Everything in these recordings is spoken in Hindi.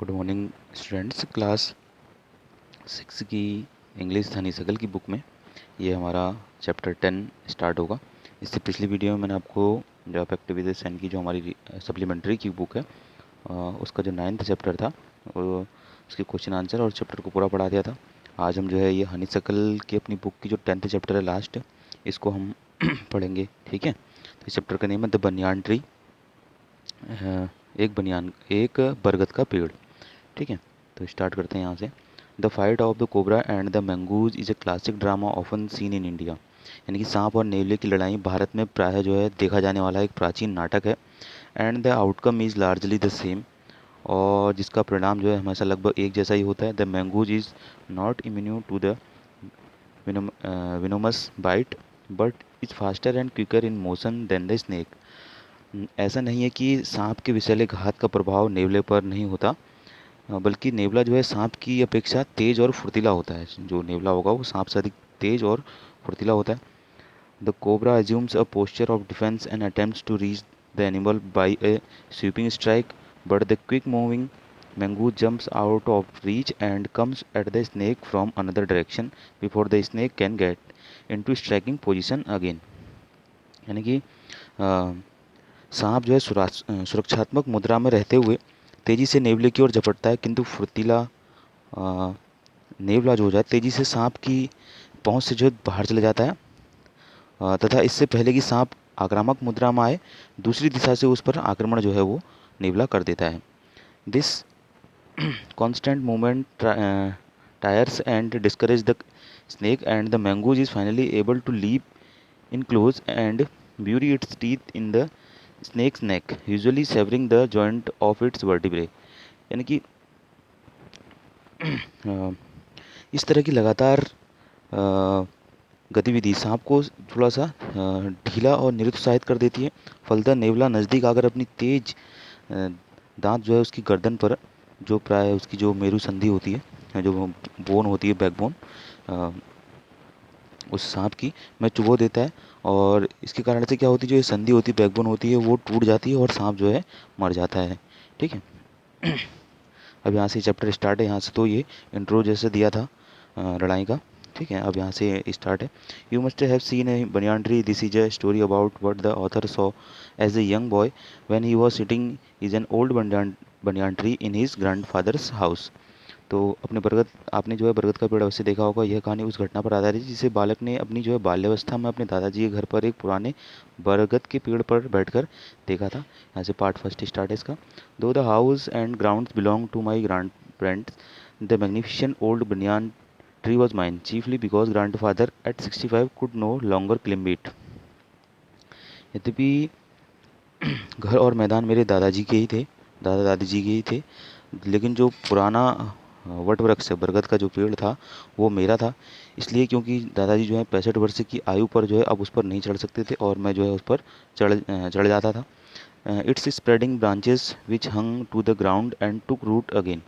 Good morning students. क्लास 6 की इंग्लिश धनी सकल की बुक में ये हमारा चैप्टर 10 स्टार्ट होगा। इससे पिछली वीडियो में मैंने आपको जो एक्टिविटीज सेन की जो हमारी सप्लीमेंट्री की बुक है उसका जो 9th चैप्टर था वो उसके क्वेश्चन आंसर और चैप्टर को पूरा पढ़ा दिया था। आज हम जो है ये हनी सकल की अपनी बुक की जो 10th चैप्टर है लास्ट, इसको हम पढ़ेंगे। ठीक है, तो इस चैप्टर का नेम है द बनियान ट्री। एक बरगद का पेड़। ठीक है, तो स्टार्ट करते हैं यहाँ से। The fight of the cobra and the mongoose is a classic drama often seen in India. यानी कि सांप और नेवले की लड़ाई भारत में प्रायः जो है देखा जाने वाला एक प्राचीन नाटक है। And the outcome is largely the same, और जिसका परिणाम जो है हमेशा लगभग एक जैसा ही होता है। The mongoose is not immune to the venomous bite but is faster and quicker in motion than the snake. ऐसा नहीं है कि सांप के विषैले घात का प्रभाव नेवले पर नहीं होता, बल्कि नेवला जो है सांप की अपेक्षा तेज और फुर्तीला होता है। जो नेवला होगा वो सांप से अधिक तेज और फुर्तीला होता है। The cobra assumes a posture of defense and attempts to reach the animal by a sweeping strike, but the quick moving mango jumps out of reach and comes at the snake from another direction before the snake can get into striking position again। यानी कि सांप जो है सुरक्षात्मक मुद्रा में रहते हुए तेजी से नेवले की ओर झपटता है, किंतु फुर्तीला नेवला जो हो जाए तेजी से सांप की पहुंच से जो है बाहर चले जाता है, तथा इससे पहले कि सांप आक्रामक मुद्रा में आए दूसरी दिशा से उस पर आक्रमण जो है वो नेवला कर देता है। This constant movement tires and discourage the snake and the mongoose is finally able to leap in close and bury its teeth in the snake's neck, usually severing the joint of its vertebrae। यानी कि इस तरह की लगातार गतिविधि सांप को थोड़ा सा ढीला और निरुत्साहित कर देती है। फलतः नेवला नज़दीक आकर अपनी तेज दांत जो है उसकी गर्दन पर, जो प्राय उसकी जो मेरु संधि होती है, जो बोन होती है, बैकबोन उस सांप की में चुभो देता है, और इसके कारण से क्या होती है, जो ये संधि होती है, बैकबोन होती है, वो टूट जाती है और सांप जो है मर जाता है। ठीक है, अब यहाँ से चैप्टर स्टार्ट है। यहाँ से तो ये इंट्रो जैसे दिया था लड़ाई का। ठीक है, अब यहाँ से स्टार्ट है। You must have seen a banyan tree. This is a story about what the author saw as a young boy when he was sitting is an old banyan tree in his grandfather's house. तो अपने बरगद आपने जो है बरगद का पेड़ अवश्य देखा होगा। यह कहानी उस घटना पर आधारित है जिसे बालक ने अपनी जो है बाल्यावस्था में अपने दादाजी के घर पर एक पुराने बरगद के पेड़ पर बैठकर देखा था। यहाँ से पार्ट फर्स्ट स्टार्ट है इसका। Though the house and grounds belong to my grandparents, the magnificent old banyan tree was mine, chiefly because grandfather at 65 could no longer climb it. यद्यपि घर और मैदान मेरे दादाजी के ही थे, दादा दादी जी के ही थे, लेकिन जो पुराना वट वृक्ष है, बरगद का जो पेड़ था, वो मेरा था। इसलिए क्योंकि दादाजी जो है 65 वर्ष की आयु पर जो है अब उस पर नहीं चढ़ सकते थे, और मैं जो है उस पर चढ़ जाता था। Its spreading branches which hung to the ground and took root again.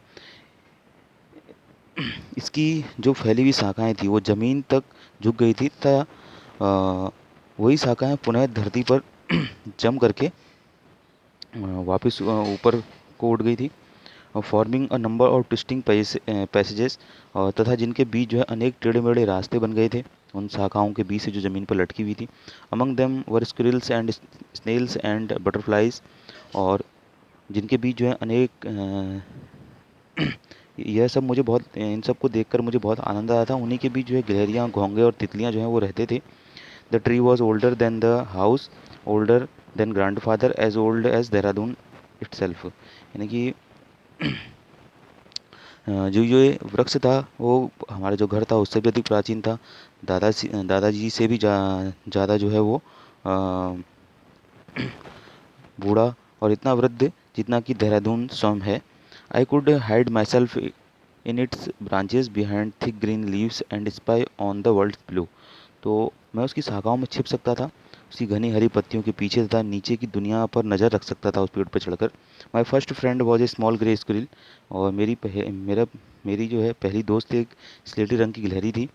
इसकी जो फैली हुई शाखाएं थी वो ज़मीन तक झुक गई थी, तथा वही शाखाएं पुनः धरती पर जम करके वापस ऊपर को उड़ गई थी, forming a number of twisting passages, तथा जिनके बीच जो है अनेक टेढ़े मेढ़े रास्ते बन गए थे उन शाखाओं के बीच से जो ज़मीन पर लटकी हुई थी। Among them were squirrels and snails and butterflies, और जिनके बीच जो है अनेक यह सब मुझे बहुत, इन सब को देखकर मुझे बहुत आनंद आया था। उन्हीं के बीच जो है गिलहरियाँ, घोंगे और तितलियाँ जो हैं वो रहते थे। The tree was older than the house, older than grandfather, as old as Dehradun itself. यानी कि जो ये वृक्ष था वो हमारा जो घर था उससे भी अधिक प्राचीन था। दादाजी से भी ज़्यादा जो है वो बूढ़ा और इतना वृद्ध जितना कि देहरादून स्वयं है। I could hide my self in its branches behind thick green leaves and spy on the world blue. तो मैं उसकी शाखाओं में छिप सकता था, उसकी घनी हरी पत्तियों के पीछे तथा नीचे की दुनिया पर नज़र रख सकता था उस पेड़ पर चढ़कर। My first friend was a small grey squirrel, और मेरी जो है पहली दोस्त एक स्लेटी रंग की गिलहरी थी।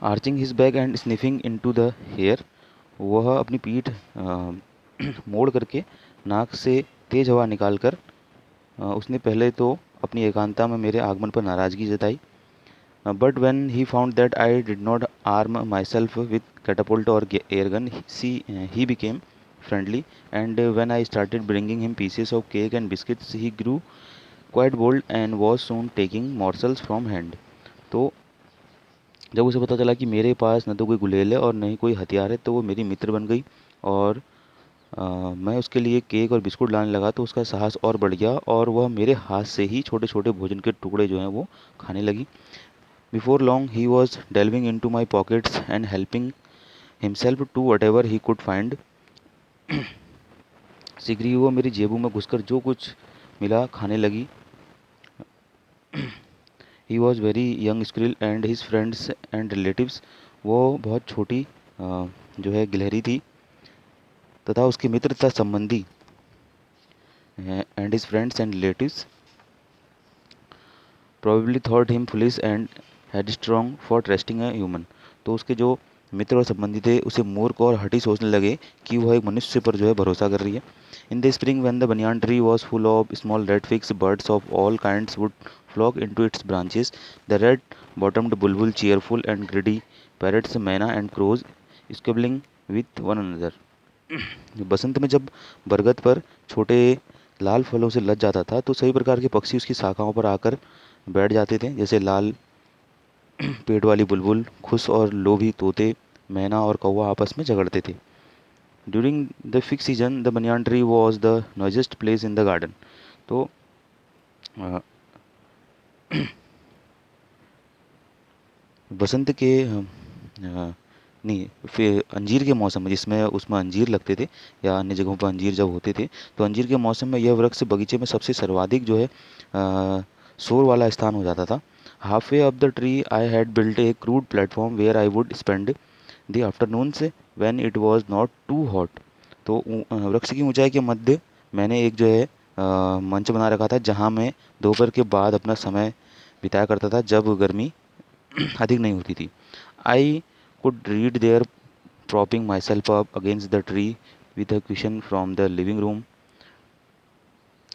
Arching his back and sniffing into the air, वह अपनी पीठ मोड़ करके नाक से तेज हवा निकाल कर उसने पहले तो अपनी एकांता में मेरे आगमन पर नाराज़गी जताई, but when he found that I did not arm myself with catapult or air gun, he became friendly, and when I started bringing him pieces of cake and biscuits, he grew quite bold and was soon taking morsels from hand. तो जब उसे पता चला कि मेरे पास न तो कोई गुलेल है और न ही कोई हथियार है, तो वो मेरी मित्र बन गई, और मैं उसके लिए केक और बिस्कुट लाने लगा तो उसका साहस और बढ़ गया और वह मेरे हाथ से ही छोटे छोटे भोजन के टुकड़े जो हैं वो खाने लगी. Before long, he was delving into my pockets and helping himself to whatever he could find. शीघ्र ही वो मेरी जेबों में घुसकर जो कुछ मिला खाने लगी. He was very young squirrel and his friends and relatives. वो बहुत छोटी जो है गिलहरी थी, तथा उसके मित्र तथा संबंधी and his friends and relatives probably thought him foolish and headstrong for trusting a human. तो उसके जो मित्र और संबंधी थे उसे मूर्ख और हठी सोचने लगे कि वह एक मनुष्य पर जो है भरोसा कर रही है. In the spring when the banyan tree was full of small red figs, birds of all kinds would flock into its branches. The red bottomed bulbul, cheerful and greedy, parrots, मैना and crows squibbling with one another. बसंत में जब बरगद पर छोटे लाल फलों से लद जाता था तो सभी प्रकार के पक्षी उसकी शाखाओं पर आकर बैठ जाते थे, जैसे लाल पेड़ वाली बुलबुल, खुश और लोभी तोते, मैना और कौवा आपस में झगड़ते थे. During the fig season the banyan tree was the noisiest place in the garden. तो बसंत के नहीं, फिर अंजीर के मौसम में, जिसमें उसमें अंजीर लगते थे या अन्य जगहों पर अंजीर जब होते थे, तो अंजीर के मौसम में यह वृक्ष बगीचे में सबसे सर्वाधिक जो है शोर वाला स्थान हो जाता था. Halfway up the tree I had built a crude platform where I would spend the afternoons when it was not too hot. तो वृक्ष की ऊंचाई के मध्य मैंने एक जो है मंच बना रखा था जहाँ मैं दोपहर के बाद अपना समय बिताया करता था जब गर्मी अधिक नहीं होती थी. आई could read there, propping myself up against the tree with a cushion from the living room.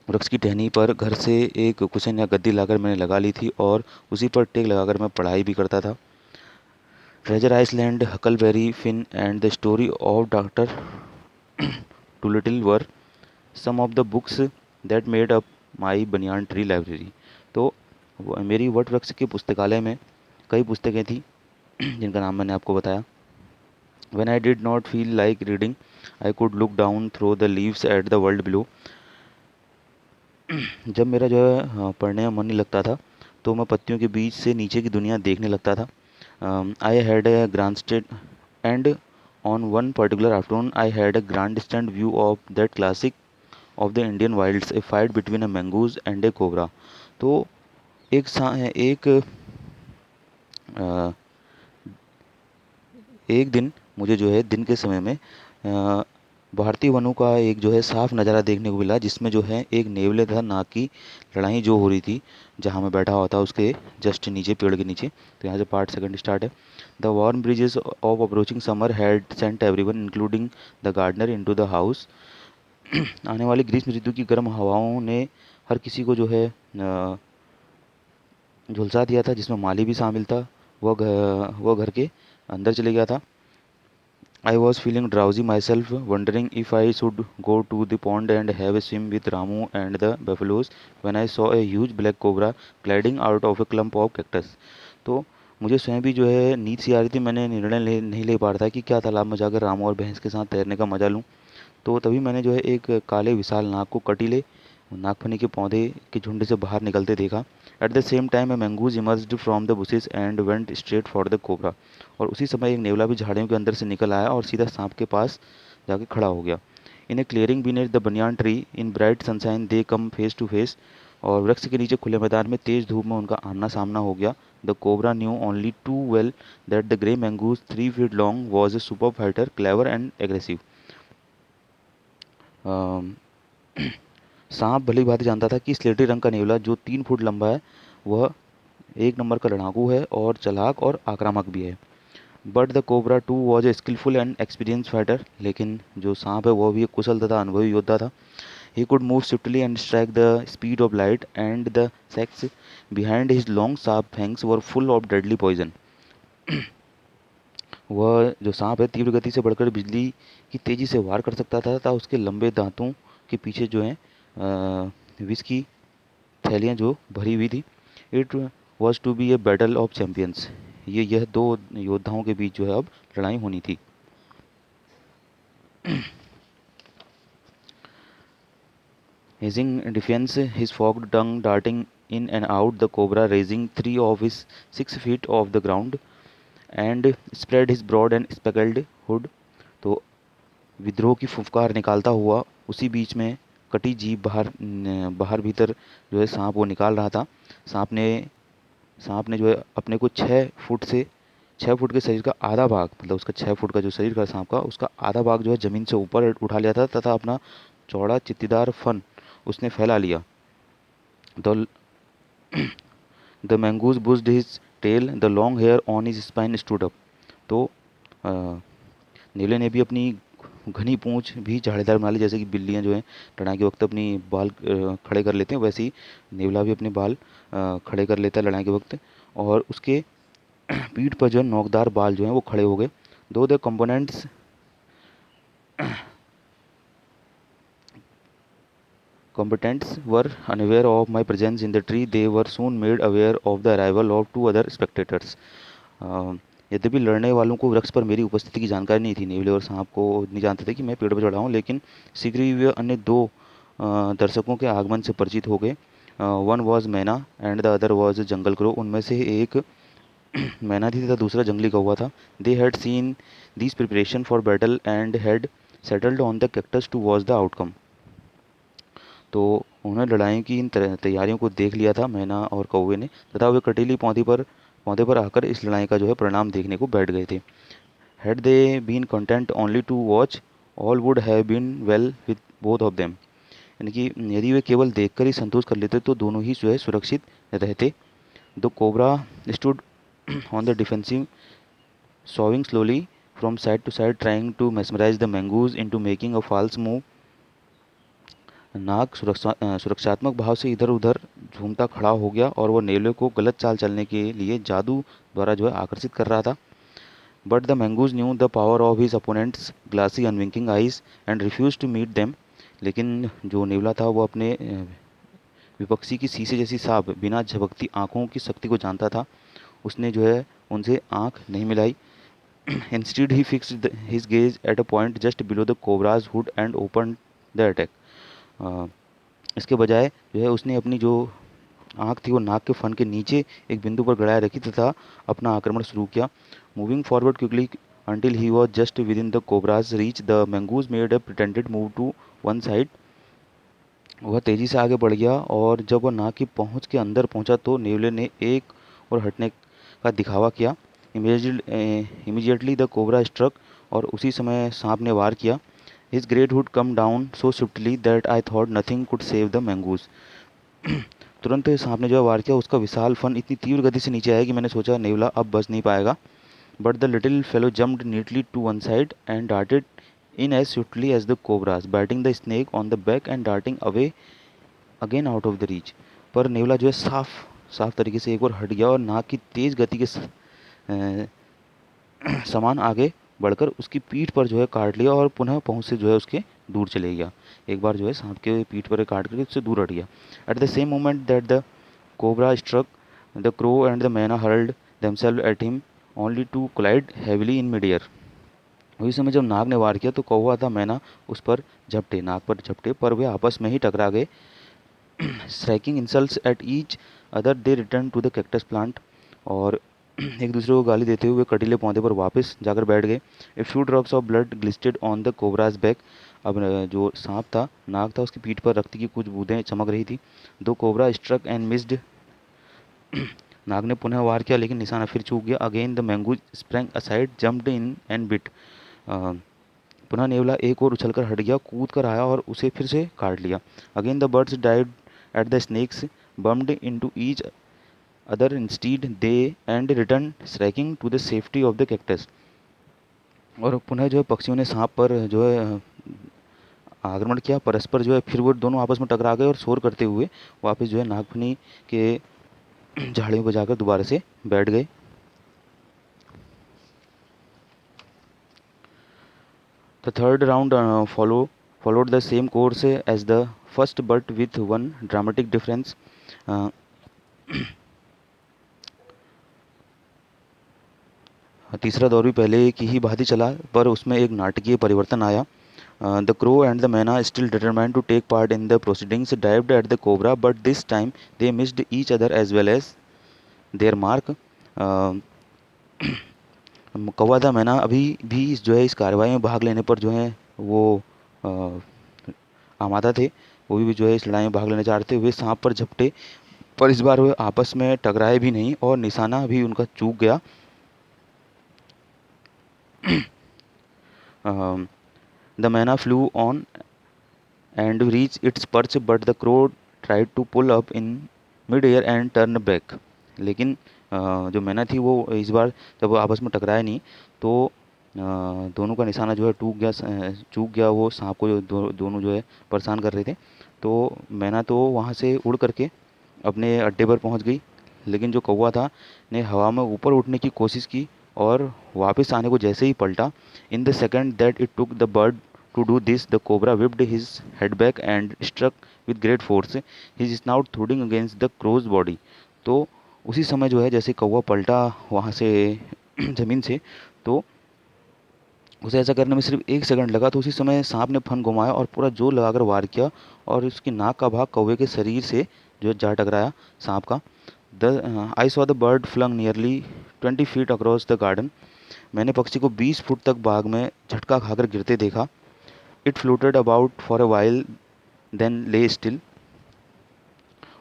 वृक्ष की टहनी पर घर से एक कुशन या गद्दी लाकर मैंने लगा ली थी और उसी पर टेक लगाकर मैं पढ़ाई भी करता था. Treasure Island, Huckleberry Finn and the story of Doctor Dolittle were some of the books that made up my banyan tree library. तो मेरी वट वृक्ष के पुस्तकालय में कई पुस्तकें थी जिनका नाम मैंने आपको बताया. When I did not feel like reading, I could look down through the leaves at the world below. जब मेरा जो है पढ़ने में मन नहीं लगता था तो मैं पत्तियों के बीच से नीचे की दुनिया देखने लगता था. I had a grand stand and on one particular afternoon I had a grand stand view of that classic of the Indian Wilde's, A fight between a mongoose and A cobra. तो एक एक दिन मुझे जो है दिन के समय में भारतीय वनों का एक जो है साफ नज़ारा देखने को मिला, जिसमें जो है एक नेवले तथा नाग की लड़ाई जो हो रही थी जहाँ मैं बैठा हुआ था उसके जस्ट नीचे, पेड़ के नीचे. तो यहाँ से पार्ट सेकंड स्टार्ट है. The warm breezes of approaching summer had sent everyone including the gardener into the house. आने वाली ग्रीष्म ऋतु की गर्म हवाओं ने हर किसी को जो है झुलसा दिया था, जिसमें माली भी शामिल था. वह घर के अंदर चले गया था. I was feeling drowsy myself, wondering if I should go to the pond and have a swim with Ramu and the buffaloes, when I saw a huge black cobra gliding out of a clump of cactus. तो मुझे स्वयं भी जो है नींद सी आ रही थी. मैंने निर्णय नहीं ले पा रहा था कि क्या तालाब में जाकर रामू और भैंस के साथ तैरने का मजा लूँ. तो तभी मैंने जो है एक काले विशाल नाग को कटीले नागफनी के पौधे के झुंड से बाहर निकलते देखा. Eight the same time A mongoose emerged from the bushes and went straight for the cobra. और उसी समय एक नेवला भी झाड़ियों के अंदर से निकल आया और सीधा सांप के पास जाके खड़ा हो गया. In a clearing beneath the banyan tree in bright sunshine they come face to face. और वृक्ष के नीचे खुले मैदान में तेज धूप में उनका आमना सामना हो गया. The cobra knew only too well that the grey mongoose 3 feet long was a super fighter, clever and aggressive. सांप भली भांति जानता था कि स्लेटी रंग का नेवला जो 3 फुट लंबा है वह एक नंबर का लड़ाकू है और चालाक और आक्रामक भी है. But the cobra too was a skilful and experience fighter. लेकिन जो सांप है वह भी एक कुशल तथा अनुभवी योद्धा था. He could move swiftly and strike the speed of light, and the sacs behind his long sharp fangs were full of deadly poison. वह जो सांप है तीव्र गति से बढ़कर बिजली की तेजी से वार कर सकता था तथा उसके लंबे दांतों के पीछे जो है विष की थैलियाँ जो भरी हुई थी. It was to be a battle of champions. यह दो योद्धाओं के बीच जो है अब लड़ाई होनी थी. Hissing defiance, his forked tongue darting in and out, the cobra raising 3 of his 6 feet off the ground and spread his broad and speckled hood. तो विद्रोह की फुफकार निकालता हुआ उसी बीच में कटी जीभ बाहर भीतर जो है सांप वो निकाल रहा था. सांप ने जो है अपने को 6 फुट के शरीर का आधा भाग, मतलब उसका 6 फुट का जो शरीर का सांप का उसका आधा भाग जो है ज़मीन से ऊपर उठा लिया था तथा अपना चौड़ा चित्तीदार फन उसने फैला लिया. The the mongoose buzzed his tail, the long hair on his spine stood up. तो नीले ने भी अपनी घनी पूंछ भी झाड़ीदार बना ली, जैसे कि बिल्लियां जो है लड़ाई के वक्त अपनी बाल खड़े कर लेते हैं, वैसे ही नेवला भी अपने बाल खड़े कर लेता है लड़ाई के वक्त. और उसके पीठ पर जो है नोकदार बाल जो हैं वो खड़े हो गए. दो the combatants were unaware of my presence in the tree, they were soon made aware of the arrival of 2 other spectators. यद्यपि लड़ने वालों को वृक्ष पर मेरी उपस्थिति की जानकारी नहीं थी, नेवले और सांप को नहीं जानते थे कि मैं पेड़ पर चढ़ा हूँ, लेकिन शीघ्र ही वे अन्य 2 दर्शकों के आगमन से परिचित हो गए. वन वॉज मैना and the other was jungle crow. उनमें से एक मैना थी तथा दूसरा जंगली कौवा था. They had seen this preparation for battle and had settled on the cactus to watch the outcome. तो उन्होंने लड़ाई की इन तैयारियों को देख लिया था मैना और कौवे ने, तथा वे कटीली पौधे पर आकर इस लड़ाई का जो है परिणाम देखने को बैठ गए थे. Had they been content only to watch, all would have been well with both of them. यानी कि यदि वे केवल देखकर ही संतोष कर लेते तो दोनों ही जो है सुरक्षित रहते. The cobra stood on the defensive, sawing slowly from side to side, trying to mesmerize the mongoose into making a false move. नाग सुरक्षात्मक भाव से इधर उधर झूमता खड़ा हो गया और वह नेवले को गलत चाल चलने के लिए जादू द्वारा जो है आकर्षित कर रहा था. But the mongoose knew the power of his opponent's glassy unwinking eyes and refuse to meet them. लेकिन जो नेवला था वो अपने विपक्षी की शीशे जैसी साफ बिना झपकती आंखों की शक्ति को जानता था. उसने जो है उनसे आंख नहीं मिलाई. Instead, he fixed his gaze at a point just below the cobra's hood and opened the attack. इसके बजाय जो है उसने अपनी जो आँख थी वो नाक के फन के नीचे एक बिंदु पर गड़ाए रखी तथा अपना आक्रमण शुरू किया. Moving forward quickly until he was just within the cobra's reach, the mongoose made a pretended move to one side. वह तेजी से आगे बढ़ गया और जब वह नाक की पहुंच के अंदर पहुंचा तो नेवले ने एक और हटने का दिखावा किया. इमीडिएटली द कोबरा स्ट्रक, और उसी समय सांप ने वार किया. His great hood come down so swiftly that I thought nothing could save the mongoose. तुरंत सांप ने जो है वार किया. उसका विशाल फन इतनी तीव्र गति से नीचे आया कि मैंने सोचा नेवला अब बच नहीं पाएगा. But the little fellow jumped neatly to one side and darted in as swiftly as the cobras, biting the snake on the back and darting away again out of the reach. पर नेवला जो है साफ तरीके से एक बार हट गया और नाक की तेज गति के समान आगे बढ़कर उसकी पीठ पर जो है काट लिया और पुनः पहुंच से जो है उसके दूर चले गया. एक बार जो है सांप के पीठ पर काट करके उससे दूर हट गया. At the same moment that the cobra struck, the crow and the myna hurled themselves at him only to collide heavily in mid air. उसी समय जब नाग ने वार किया तो कौवा था मैना उस पर नाग पर झपटे, पर वे आपस में ही टकरा गए. Striking insults at each other they return to the cactus plant. और एक दूसरे को गाली देते हुए कटीले पौधे पर वापस जाकर बैठ गए. A few drops of blood glistened on the cobra's back. अब जो सांप था, नाग था, उसकी पीठ पर रक्त की कुछ बूंदें चमक रही थी. दो कोबरा स्ट्रक एंड मिस्ड. नाग ने पुनः वार किया लेकिन निशाना फिर चूक गया. Again the mongoose sprang aside, jumped in and bit. पुनः नेवला एक और उछलकर हट गया, कूद कर आया और उसे फिर से काट लिया. Again the birds dive at the snakes, bumped into each other instead they and return striking to the safety of the cactus. और पुनः जो है पक्षियों ने सांप पर जो है आक्रमण किया परस्पर जो है, फिर वो दोनों आपस में टकरा गए और शोर करते हुए वापस जो है नागफनी के झाड़ियों पर जाकर दोबारा से बैठ गए। The third round followed the same course as the first, but with one dramatic difference. Uh, तीसरा दौर भी पहले की ही भांति चला, पर उसमें एक नाटकीय परिवर्तन आया। The crow and the Maina, still determined to take part in the proceedings, dived at the cobra, but this time they missed each other as well as their mark. Uh, कौवा था मैना अभी भी जो है इस कार्रवाई में भाग लेने पर जो है वो अ, आमादा थे। वो भी जो है इस लड़ाई में भाग लेना चाहते हुए सांप पर झपटे, पर इस बार वे आपस में टकराए भी नहीं और निशाना भी उनका चूक गया। द मैना flu on and reach its perch, but the crow tried to pull up in mid-air and turn back. लेकिन जो मैना थी वो इस बार जब वो आपस में टकराए नहीं तो दोनों का निशाना जो है चूक गया। वो सांप को जो दोनों जो है परेशान कर रहे थे, तो मैना तो वहाँ से उड़ करके अपने अड्डे पर पहुँच गई, लेकिन जो कौवा था ने हवा में ऊपर उठने की कोशिश की और वापस आने को जैसे ही पलटा, in the second that it took the bird to do this, the cobra whipped his head back and struck with great force, his snout thudding against the crow's body. तो उसी समय जो है जैसे कौवा पलटा वहाँ से ज़मीन से, तो उसे ऐसा करने में सिर्फ 1 सेकंड लगा, तो उसी समय सांप ने फन घुमाया और पूरा जोर लगाकर वार किया और उसकी नाक का भाग कौवे के शरीर से जो जा टकराया सांप का। I saw the bird flung nearly 20 feet across the garden. मैंने पक्षी को 20 फुट तक बाग में झटका खाकर गिरते देखा। It floated about for a while, then lay still.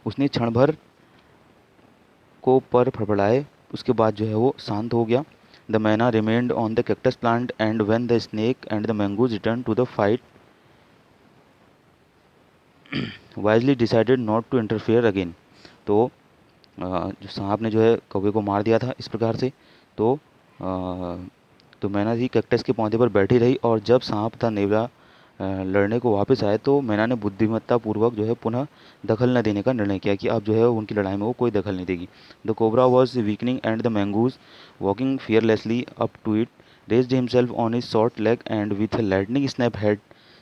उसने क्षण भर को पर फड़फड़ाए, उसके बाद जो है वो शांत हो गया। The मैना remained on the cactus plant, and when the snake and the mongoose returned to the fight, wisely decided not to interfere again. तो जो सांप ने जो है कौवे को मार दिया था इस प्रकार से, तो मैना थी कैक्टस के पौधे पर बैठी रही, और जब सांप था नेवला लड़ने को वापस आए तो मैना ने बुद्धिमत्ता पूर्वक जो है पुनः दखल न देने का निर्णय किया कि अब जो है उनकी लड़ाई में वो कोई दखल नहीं देगी। The cobra was weakening and the mongoose walking fearlessly up to it raised himself on his short leg and with a lightning snap head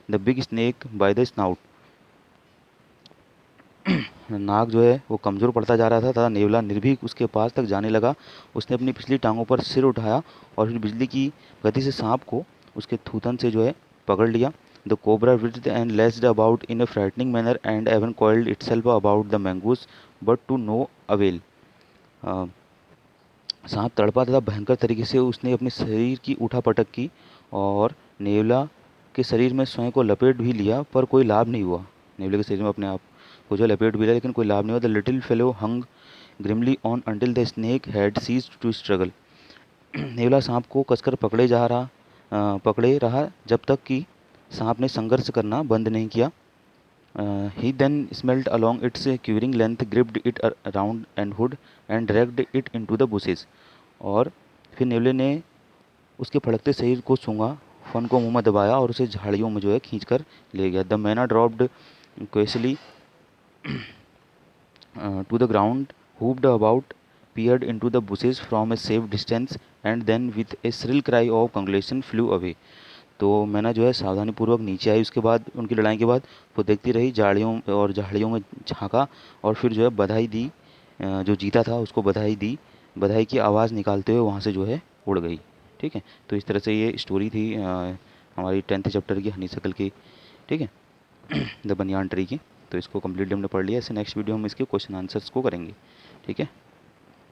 the big snake by the snout. नाग जो है वो कमज़ोर पड़ता जा रहा था तथा नेवला निर्भीक उसके पास तक जाने लगा। उसने अपनी पिछली टांगों पर सिर उठाया और फिर बिजली की गति से सांप को उसके थूथन से जो है पकड़ लिया। The cobra writhed and lashed about in a frightening manner and even coiled itself about the mongoose, but to no avail. सांप तड़पा तथा भयंकर तरीके से उसने अपने शरीर की उठापटक की और नेवला के शरीर में स्वयं को लपेट भी लिया, पर कोई लाभ नहीं हुआ। नेवले के शरीर में अपने आप को जो लपेट भी लिया, लेकिन कोई लाभ नहीं हुआ। The little fellow hung grimly on until the snake had ceased to struggle. नेवला सांप को कसकर पकड़े रहा जब तक कि सांप ने संघर्ष करना बंद नहीं किया। He then smelled along its quivering length, gripped it around and hood, and dragged it into the bushes. और फिर नेवले ने उसके फड़कते शरीर को सूंघा, फन को मुंह में दबाया और उसे झाड़ियों में जो है खींच कर ले गया। द मैना dropped क्वेसली to the ground, whooped about, peered into the bushes from a safe distance, and then with a shrill cry of congratulation flew away. तो मैना जो है सावधानीपूर्वक नीचे आई। उसके बाद उनकी लड़ाई के बाद वो देखती रही, झाड़ियों में झांका और फिर जो है बधाई दी, जो जीता था उसको बधाई दी, बधाई की आवाज़ निकालते हुए वहाँ से जो है उड़ गई। ठीक है, तो इस तरह से ये स्टोरी थी हमारी 10th चैप्टर की हनीशक्ल की। ठीक है, द बनियान ट्री की। तो इसको कम्प्लीटली हमने पढ़ लिया। ऐसे नेक्स्ट वीडियो हम इसके क्वेश्चन आंसर्स को करेंगे। ठीक है।